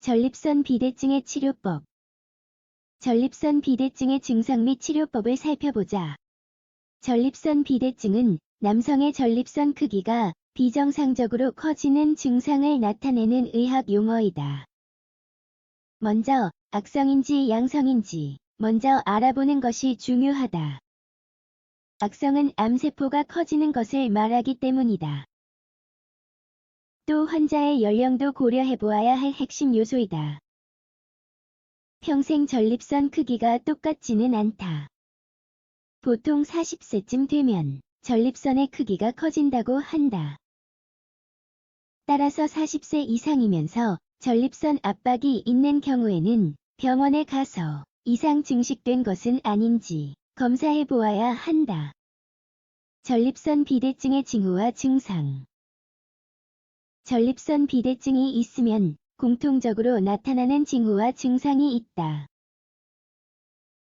전립선 비대증의 치료법. 전립선 비대증의 증상 및 치료법을 살펴보자. 전립선 비대증은 남성의 전립선 크기가 비정상적으로 커지는 증상을 나타내는 의학 용어이다. 먼저 악성인지 양성인지 먼저 알아보는 것이 중요하다. 악성은 암세포가 커지는 것을 말하기 때문이다. 또 환자의 연령도 고려해보아야 할 핵심 요소이다. 평생 전립선 크기가 똑같지는 않다. 보통 40세쯤 되면 전립선의 크기가 커진다고 한다. 따라서 40세 이상이면서 전립선 압박이 있는 경우에는 병원에 가서 이상 증식된 것은 아닌지 검사해 보아야 한다. 전립선 비대증의 징후와 증상. 전립선 비대증이 있으면 공통적으로 나타나는 징후와 증상이 있다.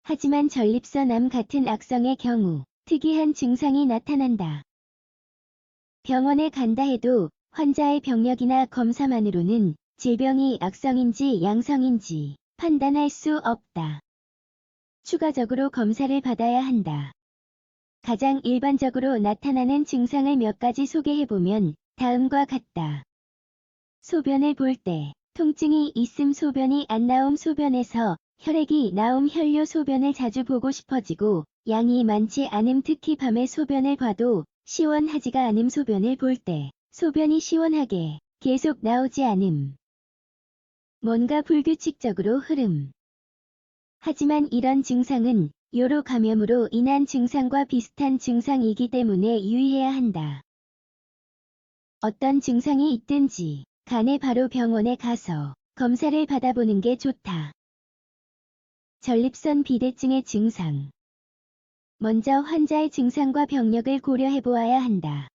하지만 전립선암 같은 악성의 경우 특이한 증상이 나타난다. 병원에 간다 해도 환자의 병력이나 검사만으로는 질병이 악성인지 양성인지 판단할 수 없다. 추가적으로 검사를 받아야 한다. 가장 일반적으로 나타나는 증상을 몇 가지 소개해보면 다음과 같다. 소변을 볼 때 통증이 있음, 소변이 안 나옴, 소변에서 혈액이 나옴, 혈뇨, 소변을 자주 보고 싶어지고 양이 많지 않음, 특히 밤에 소변을 봐도 시원하지가 않음, 소변을 볼 때 소변이 시원하게 계속 나오지 않음. 뭔가 불규칙적으로 흐름. 하지만 이런 증상은 요로 감염으로 인한 증상과 비슷한 증상이기 때문에 유의해야 한다. 어떤 증상이 있든지 간에 바로 병원에 가서 검사를 받아보는 게 좋다. 전립선 비대증의 증상. 먼저 환자의 증상과 병력을 고려해보아야 한다.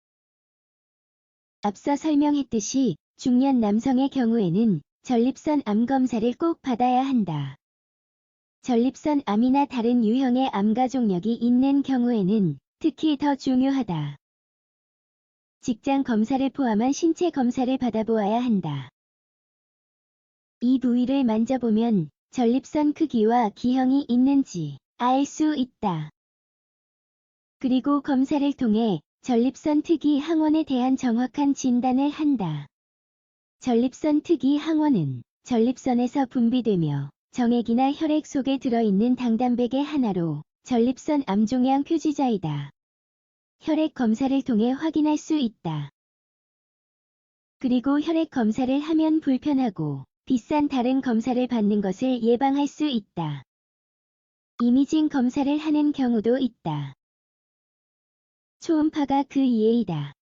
앞서 설명했듯이 중년 남성의 경우에는 전립선 암 검사를 꼭 받아야 한다. 전립선 암이나 다른 유형의 암 가족력이 있는 경우에는 특히 더 중요하다. 직장 검사를 포함한 신체 검사를 받아보아야 한다. 이 부위를 만져보면 전립선 크기와 기형이 있는지 알 수 있다. 그리고 검사를 통해 전립선 특이 항원에 대한 정확한 진단을 한다. 전립선 특이 항원은 전립선에서 분비되며 정액이나 혈액 속에 들어있는 당단백의 하나로 전립선 암종양 표지자이다. 혈액 검사를 통해 확인할 수 있다. 그리고 혈액 검사를 하면 불편하고 비싼 다른 검사를 받는 것을 예방할 수 있다. 이미징 검사를 하는 경우도 있다. 초음파가 그 이해이다.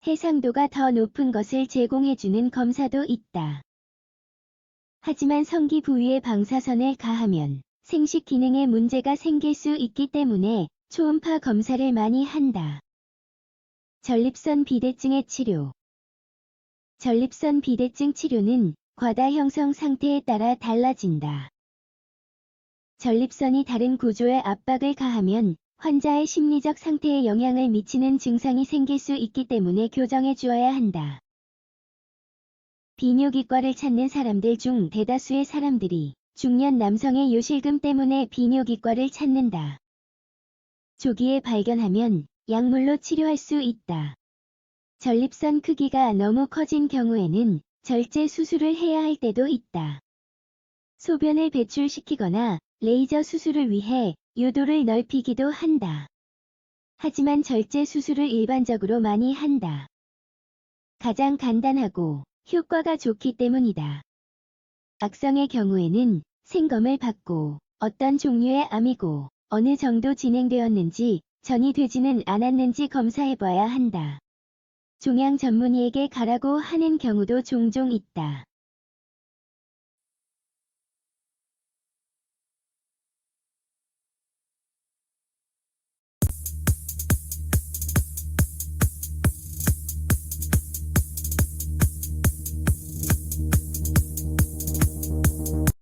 해상도가 더 높은 것을 제공해주는 검사도 있다. 하지만 성기 부위에 방사선을 가하면 생식 기능에 문제가 생길 수 있기 때문에 초음파 검사를 많이 한다. 전립선 비대증의 치료. 전립선 비대증 치료는 과다 형성 상태에 따라 달라진다. 전립선이 다른 구조에 압박을 가하면 환자의 심리적 상태에 영향을 미치는 증상이 생길 수 있기 때문에 교정해 주어야 한다. 비뇨기과를 찾는 사람들 중 대다수의 사람들이 중년 남성의 요실금 때문에 비뇨기과를 찾는다. 조기에 발견하면 약물로 치료할 수 있다. 전립선 크기가 너무 커진 경우에는 절제 수술을 해야 할 때도 있다. 소변을 배출시키거나 레이저 수술을 위해 요도를 넓히기도 한다. 하지만 절제 수술을 일반적으로 많이 한다. 가장 간단하고 효과가 좋기 때문이다. 악성의 경우에는 생검을 받고 어떤 종류의 암이고 어느 정도 진행되었는지 전이 되지는 않았는지 검사해봐야 한다. 종양 전문의에게 가라고 하는 경우도 종종 있다.